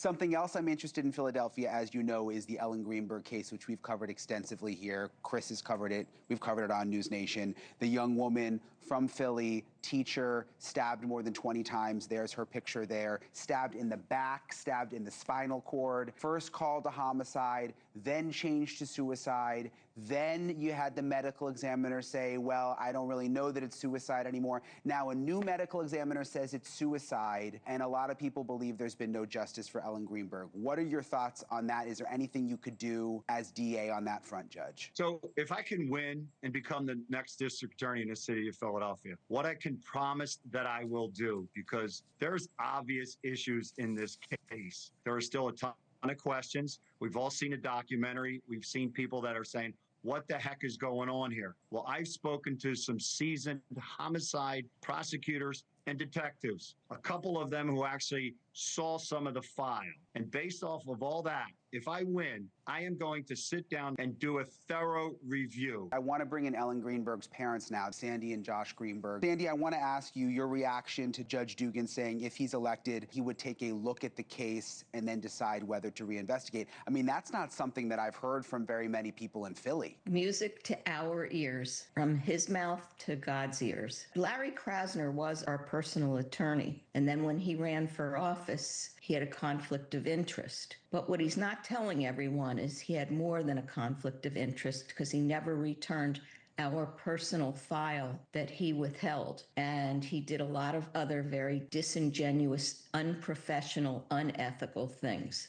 Something else I'm interested in Philadelphia, as you know, is the Ellen Greenberg case, which we've covered extensively here. Chris has covered it. We've covered it on News Nation. The young woman from Philly, teacher, stabbed more than 20 times. There's her picture there. Stabbed in the back, stabbed in the spinal cord. First called a homicide, then changed to suicide. Then you had the medical examiner say, well, I don't really know that it's suicide anymore. Now a new medical examiner says it's suicide, and a lot of people believe there's been no justice for Ellen Greenberg. What are your thoughts on that? Is there anything you could do as DA on that front, Judge? So if I can win and become the next district attorney in the city of Philadelphia, what I can promise that I will do, because there's obvious issues in this case. There are still a ton of questions. We've all seen a documentary. We've seen people that are saying, what the heck is going on here? Well, I've spoken to some seasoned homicide prosecutors and detectives, a couple of them who actually saw some of the file. And based off of all that, if I win, I am going to sit down and do a thorough review. I want to bring in Ellen Greenberg's parents now, Sandee and Josh Greenberg. Sandee, I want to ask you your reaction to Judge Dugan saying if he's elected, he would take a look at the case and then decide whether to reinvestigate. I mean, that's not something that I've heard from very many people in Philly. Music to our ears, from his mouth to God's ears. Larry Krasner was our personal attorney, and then when he ran for office, he had a conflict of interest. But what he's not telling everyone is he had more than a conflict of interest, because he never returned our personal file that he withheld. And he did a lot of other very disingenuous, unprofessional, unethical things.